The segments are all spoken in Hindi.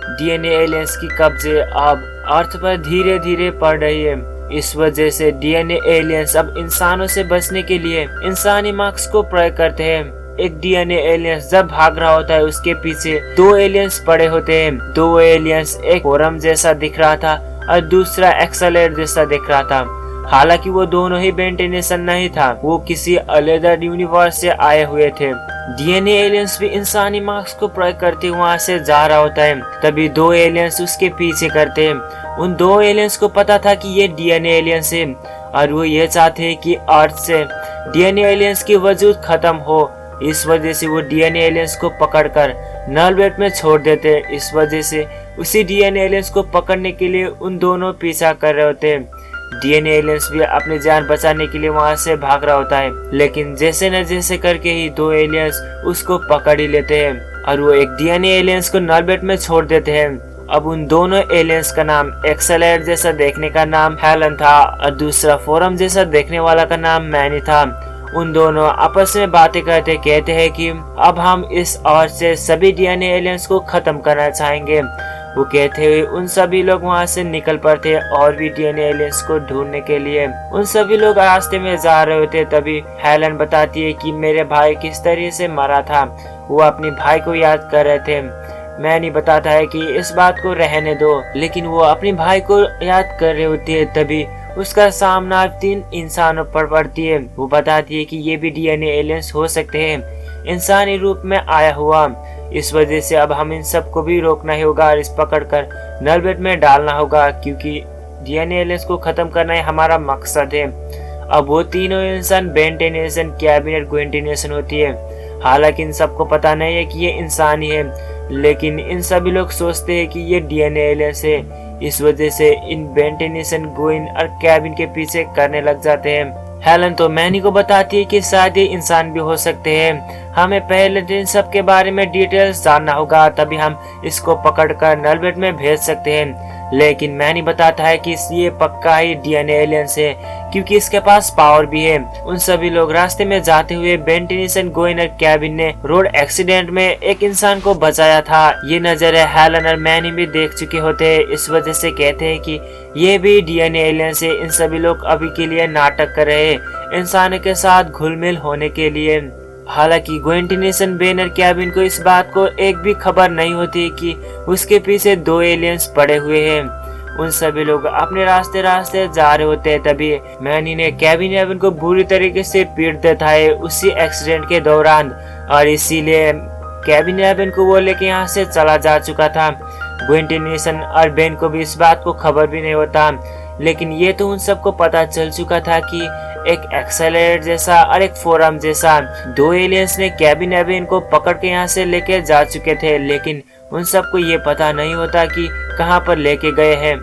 डीएनए एलियंस की कब्जे अब अर्थ पर धीरे धीरे पड़ रही है। इस वजह से डीएनए एलियंस अब इंसानों से बचने के लिए इंसानी मास्क को प्रयोग करते हैं। एक डीएनए एलियंस जब भाग रहा होता है उसके पीछे दो एलियंस पड़े होते हैं। दो एलियंस, एक फोरम जैसा दिख रहा था और दूसरा एक्सेलेरेट जैसा दिख रहा था। हालांकि वो दोनों ही बेंटेनेशन नहीं था, वो किसी अलग यूनिवर्स से आए हुए थे। डीएनए एलियंस भी इंसानी मास्क को प्रयोग करते वहां से जा रहा होता है। तभी दो एलियंस उसके पीछे करते हैं। उन दो एलियंस को पता था कि ये डीएनए एलियंस है और वो ये चाहते हैं कि अर्थ से डीएनए एलियंस की वजूद खत्म हो। इस वजह से वो डीएनए एलियंस को पकड़कर नल बेट में छोड़ देते हैं। इस वजह से उसी डीएनए एलियंस को पकड़ने के लिए उन दोनों पीछा कर रहे होते हैं। डीएनए एलियंस भी अपनी जान बचाने के लिए वहां से भाग रहा होता है, लेकिन जैसे न जैसे करके ही दो एलियंस उसको पकड़ ही लेते हैं और वो एक डीएनए एलियंस को नल बेट में छोड़ देते हैं। अब उन दोनों एलियंस का नाम, एक्सेलेरेट जैसा देखने का नाम हेलन था और दूसरा फोरम जैसा देखने वाला का नाम मैनी था। उन दोनों आपस में बातें करते कहते हैं कि अब हम इस अर्थ से सभी डीएनए एलियंस को खत्म करना चाहेंगे। वो कहते हुए उन सभी लोग वहां से निकल पड़ते और भी डीएनए एलियंस को ढूंढने के लिए। उन सभी लोग रास्ते में जा रहे होते तभी हेलन बताती है कि मेरे भाई किस तरह से मरा था। वो अपने भाई को याद कर रहे थे। मैनी बताता है कि इस बात को रहने दो, लेकिन वो अपने भाई को याद कर रहे होती है। तभी उसका सामना 3 इंसानों पर पड़ती है। वो बताती है कि ये भी डीएनए एलियंस हो सकते हैं, इंसानी रूप में आया हुआ। इस वजह से अब हम इन सबको भी रोकना ही होगा और इस पकड़कर नल बेट में डालना होगा, क्योंकि डीएनए एलियंस को खत्म करना ही हमारा मकसद है। अब वो तीनों इंसान बेंटेनेशन, कैबिन और ग्वेंटिनेशन होती है। हालांकि इन सबको पता नहीं है कि ये इंसान ही है, लेकिन इन सभी लोग सोचते हैं कि ये डीएनए एलियंस है। इस वजह से इन बेंटेनेशन, ग्वेन और कैबिन के पीछे करने लग जाते हैं। हेलन तो मैनी को बताती है कि शायद ये इंसान भी हो सकते हैं। हमें पहले दिन सब के बारे में डिटेल्स जानना होगा, तभी हम इसको पकड़कर नल बेट में भेज सकते हैं। लेकिन मैनी बताता है कि ये पक्का ही डीएनए एलियंस है, क्योंकि इसके पास पावर भी है। उन सभी लोग रास्ते में जाते हुए बेंटेनेशन, गोइन और कैबिन ने रोड एक्सीडेंट में एक इंसान को बचाया था। ये नजर हेलन और मैनी भी देख चुके होते हैं। इस वजह से कहते हैं कि ये भी डीएनए एलियंस है। इन सभी लोग अभी के लिए नाटक कर रहे हैं इंसानों के साथ घुल मिल होने के लिए। हालांकि ग्वेंटिनेशन, बेन और कैबिन को इस बात को एक भी खबर नहीं होती कि उसके पीछे 2 एलियंस पड़े हुए हैं। उन सभी लोग अपने रास्ते जा रहे होते हैं। तभी मैनी ने कैबिन एवन को बुरी तरीके से पीट देता है उसी एक्सीडेंट के दौरान, और इसीलिए कैबिन एवन को वो लेके यहाँ से चला जा चुका था। ग्वेंटिनेशन और बेन को भी इस बात को खबर भी नहीं होता, लेकिन ये तो उन सबको पता चल चुका था कि एक एक्सेलेरेट जैसा और एक फोरम जैसा 2 एलियंस ने कैबिन एवन को पकड़ के यहाँ से लेके जा चुके थे। लेकिन उन सबको ये पता नहीं होता कि कहाँ पर लेके गए हैं।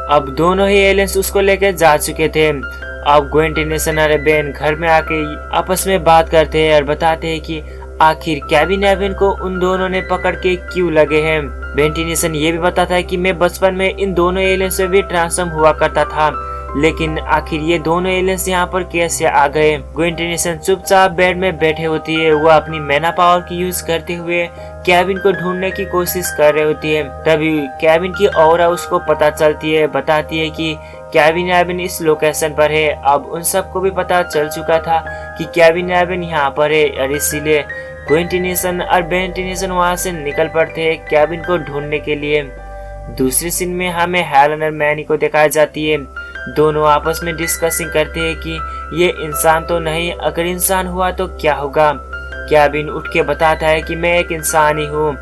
अब दोनों ही एलियंस उसको लेके जा चुके थे। अब ग्वेंटिनेशन और बेन घर में आके आपस में बात करते हैं और बताते हैं कि आखिर कैबिन एवन को उन दोनों ने पकड़ के क्यों लगे हैं। ग्वेंटिनेशन ये भी बताता है कि मैं बचपन में इन दोनों एलियंस से भी ट्रांसफॉर्म हुआ करता था, लेकिन आखिर ये दोनों एलियंस यहाँ पर कैसे आ गए। ग्वेंटिनेशन चुपचाप बेड में बैठे होती है। वो अपनी मैना पावर की यूज करते हुए कैबिन को ढूंढने की कोशिश कर रही होती है। तभी कैबिन की ऑरा उसको पता चलती है, बताती है कि कैबिन एवन इस लोकेशन पर है। अब उन सबको भी पता चल चुका था कि कैबिन एवन यहाँ पर है, और इसीलिए ग्वेंटिनेशन और बेंटिनेशन वहाँ से निकल पड़ते हैं कैबिन को ढूंढने के लिए। दूसरी सीन में हमें हेलन और मैनी को दिखाई जाती है। दोनों आपस में डिस्कसिंग करते हैं कि ये इंसान तो नहीं, अगर इंसान हुआ तो क्या होगा। कैबिन उठ के बताता है कि मैं एक इंसान ही हूँ,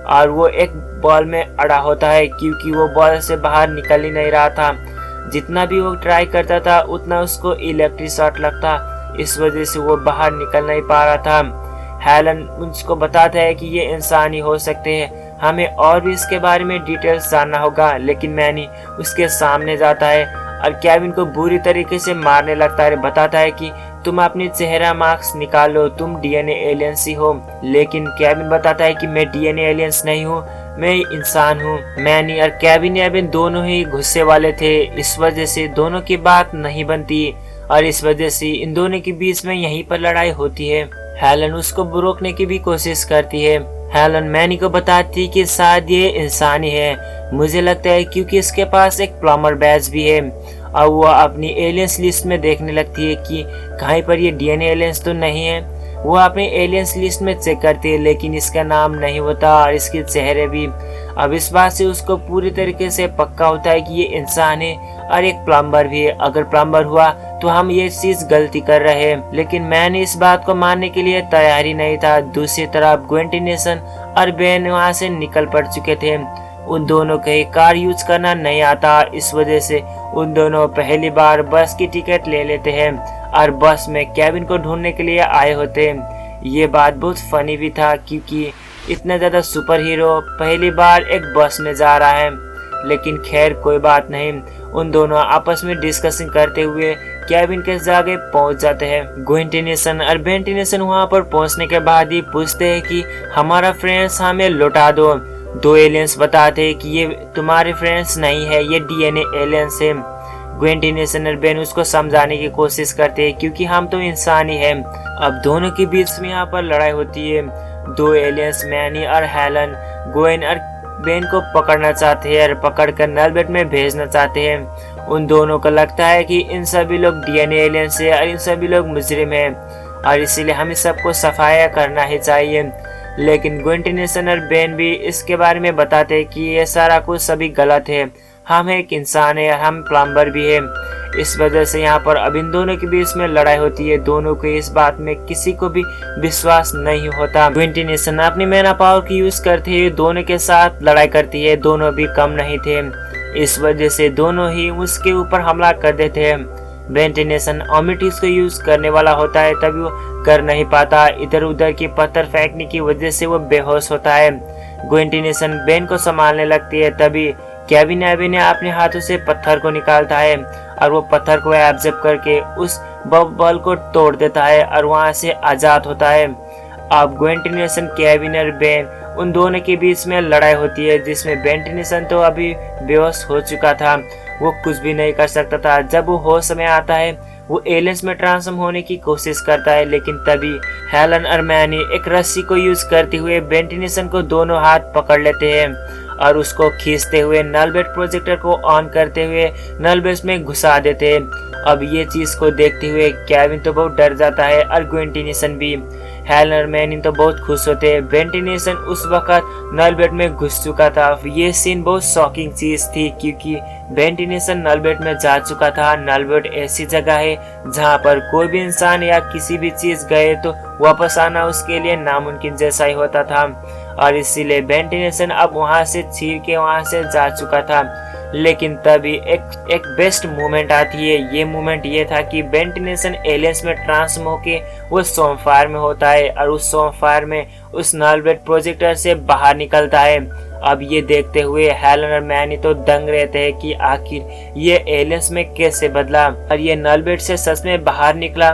और वो एक बॉल में अड़ा होता है क्योंकि वो बॉल से बाहर निकल ही नहीं रहा था। जितना भी वो ट्राई करता था उतना उसको इलेक्ट्रिक शॉट लगता, इस वजह से वो बाहर निकल नहीं पा रहा था। हेलन उसको बताता है कि ये इंसान ही हो सकते हैं, हमें और भी इसके बारे में डिटेल्स जानना होगा। लेकिन मैनी उसके सामने जाता है और कैबिन को बुरी तरीके से मारने लगता है। बताता है कि तुम अपनी चेहरा मार्क्स निकालो, तुम डीएनए एलियंस ही हो। लेकिन कैबिन बताता है कि मैं डीएनए एलियंस नहीं हूँ, मैं इंसान हूँ। मैनी और कैबिन एवन दोनों ही गुस्से वाले थे, इस वजह से दोनों की बात नहीं बनती, और इस वजह से इन दोनों के बीच में यहीं पर लड़ाई होती है। हेलन उसको रोकने की भी कोशिश करती है। हेलन मैनी को बताती कि शायद ये इंसानी है, मुझे लगता है, क्योंकि इसके पास एक प्लम्बर बैज भी है। अब वो अपनी एलियंस लिस्ट में देखने लगती है कि कहीं पर ये डीएनए एलियंस तो नहीं है। वो अपने एलियंस लिस्ट में चेक करती है, लेकिन इसका नाम नहीं होता और इसके चेहरे भी। अब इस बात से उसको पूरी तरीके से पक्का होता है कि ये इंसान है और एक प्लम्बर भी है। अगर प्लम्बर हुआ तो हम ये चीज गलती कर रहे हैं, लेकिन मैंने इस बात को मानने के लिए तैयार ही नहीं था। दूसरी तरफ ग्वेंटिनेशन और बेन वहाँ से निकल पड़ चुके थे। उन दोनों के कार यूज करना नहीं आता, इस वजह से उन दोनों पहली बार बस की टिकट ले लेते हैं और बस में केविन को ढूंढने के लिए आए होते हैं। ये बात बहुत फनी भी था, क्योंकि इतना ज्यादा सुपर हीरो पहली बार एक बस में जा रहा है। लेकिन खैर कोई बात नहीं, उन दोनों आपस में डिस्कसिंग करते हुए केविन के जगह पहुंच जाते हैं। ग्वेंटिनेशन और बेंटिनेशन वहां पर पहुंचने के बाद ही पूछते हैं कि हमारा फ्रेंड्स हमें लौटा दो। दो एलियंस बताते हैं कि ये तुम्हारे फ्रेंड्स नहीं है, ये डीएनए एलियंस है। ग्वेंटिनेशन और बेन उसको समझाने की कोशिश करते हैं, क्योंकि हम तो इंसान ही हैं। अब दोनों के बीच में यहाँ पर लड़ाई होती है। दो एलियंस मैनी और हेलन ग्वेन और बेन को पकड़ना चाहते हैं और पकड़कर नलबेट में भेजना चाहते हैं। उन दोनों को लगता है कि इन सभी लोग डीएनए एलियंस है और इन सभी लोग मुजरिम हैं और इसीलिए हमें सबको सफाया करना ही चाहिए। लेकिन ग्वेंटिनेशन और बेन भी इसके बारे में बताते हैं कि ये सारा कुछ सभी गलत है, हम एक इंसान है और हम प्लम्बर भी है। इस वजह से यहाँ पर अब इन दोनों के बीच में लड़ाई होती है। दोनों को इस बात में किसी को भी विश्वास नहीं होता। ग्वेंटिनेशन अपनी मैना पावर की यूज करते हुए दोनों के साथ लड़ाई करती है। दोनों भी कम नहीं थे, इस वजह से दोनों ही उसके ऊपर हमला कर देते हैं। ग्वेंटिनेशन ओमिटिक्स को यूज करने वाला होता है, तभी वो कर नहीं पाता। इधर उधर की पत्थर फेंकने की वजह से वो बेहोश होता है। ग्वेंटिनेशन बेन को संभालने लगती है, तभी केविन ने अपने हाथों से पत्थर को निकालता है और वो पत्थर को एब्जॉर्ब करके उस बबल को तोड़ देता है और वहां से आजाद होता है। अब ग्वेंटिनेशन, केविन और बेन उन दोनों के बीच में लड़ाई होती है, जिसमें बेंटिनेशन तो अभी बेहोश हो चुका था, वो कुछ भी नहीं कर सकता था। जब वो होश में आता है वो एलियंस में ट्रांसफॉर्म होने की कोशिश करता है, लेकिन तभी हेलन और मैनी एक रस्सी को यूज करते हुए बेंटिनेशन को दोनों हाथ पकड़ लेते हैं और उसको खींचते हुए नलबेट प्रोजेक्टर को ऑन करते हुए नलबेट में घुसा देते हैं। अब ये चीज को देखते हुए केविन तो बहुत डर जाता है और ग्वेंटिनेशन भी। हेलन और मैनी तो बहुत खुश होते हैं। बेंटिनेशन उस वक्त नलबेट में घुस चुका था। ये सीन बहुत शॉकिंग चीज थी, क्योंकि बेंटिनेशन नलबेट में जा चुका था। नलबेट ऐसी जगह है जहाँ पर कोई भी इंसान या किसी भी चीज गए तो वापस आना उसके लिए नामुमकिन जैसा ही होता था, और इसीलिए बेंटिनेशन अब वहां से चीर के वहां से जा चुका था। लेकिन तभी एक बेस्ट मूवमेंट आती है। ये मूवमेंट ये था कि बेंटिनेशन एलियंस में ट्रांसफॉर्म होके वो सोमफायर में होता है और उस सोमफायर में उस नलबेट प्रोजेक्टर से बाहर निकलता है। अब ये देखते हुए हेलन और मैनी तो दंग रहते हैं कि आखिर ये एलियंस में कैसे बदला और ये नलबेट से सच में बाहर निकला।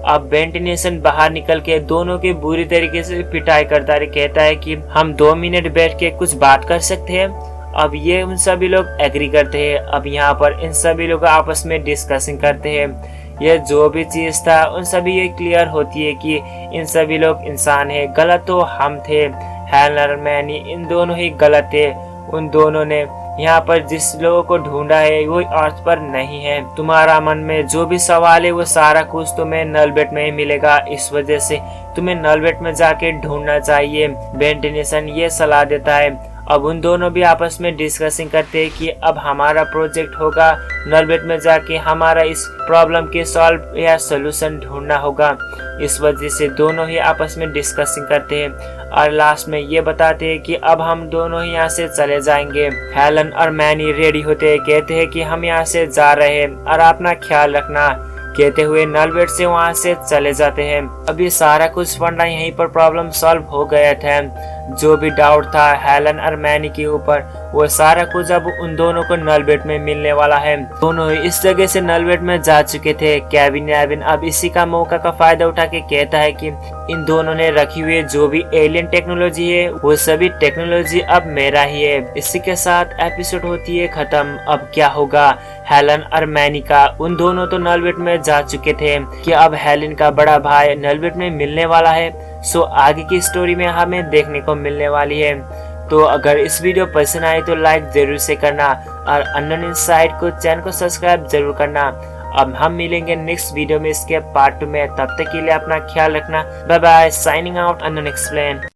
अब बेंटिनेशन बाहर निकल के दोनों की बुरी तरीके से पिटाई करता है, कहता है कि हम 2 मिनट बैठ के कुछ बात कर सकते हैं। अब ये उन सभी लोग एग्री करते हैं। अब यहाँ पर इन सभी लोग आपस में डिस्कसिंग करते हैं। ये जो भी चीज था उन सभी ये क्लियर होती है कि इन सभी लोग इंसान है, गलत तो हम थे। हेलन और मैनी इन दोनों ही गलत थे। उन दोनों ने यहाँ पर जिस लोगों को ढूंढा है वो अर्थ पर नहीं है। तुम्हारा मन में जो भी सवाल है वो सारा कुछ तुम्हें नलबेट में ही मिलेगा, इस वजह से तुम्हें नलबेट में जाके ढूंढना चाहिए। बेंटिनेशन ये सलाह देता है। अब उन दोनों भी आपस में डिस्कसिंग करते हैं कि अब हमारा प्रोजेक्ट होगा नलबेट में जाके हमारा इस प्रॉब्लम के सॉल्व या सोल्यूशन ढूंढना होगा। इस वजह से दोनों ही आपस में डिस्कसिंग करते हैं और लास्ट में ये बताते हैं कि अब हम दोनों ही यहाँ से चले जाएंगे। हेलन और मैनी रेडी होते हैं, कहते हैं कि हम यहाँ से जा रहे हैं और अपना ख्याल रखना, कहते हुए नलबेट से वहाँ से चले जाते हैं। अब ये सारा कुछ फंडा यहीं पर प्रॉब्लम सॉल्व हो गया था। जो भी डाउट था हेलन और मैनी के ऊपर, वो सारा कुछ अब उन दोनों को नलबेट में मिलने वाला है। दोनों ही इस जगह से नलबेट में जा चुके थे। केविन एविन अब इसी का मौका का फायदा उठा के कहता है कि इन दोनों ने रखी हुई जो भी एलियन टेक्नोलॉजी है वो सभी टेक्नोलॉजी अब मेरा ही है। इसी के साथ एपिसोड होती है खत्म। अब क्या होगा हेलन और मैनी का? उन दोनों तो नलबेट में जा चुके थे कि अब हेलन का बड़ा भाई नलबेट में मिलने वाला है। सो आगे की स्टोरी में हमें देखने को मिलने वाली है। तो अगर इस वीडियो पसंद आए तो लाइक जरूर से करना और अननोन इनसाइट को चैनल को सब्सक्राइब जरूर करना। अब हम मिलेंगे नेक्स्ट वीडियो में इसके पार्ट 2 में। तब तक के लिए अपना ख्याल रखना। Bye bye. Signing out unknown explain.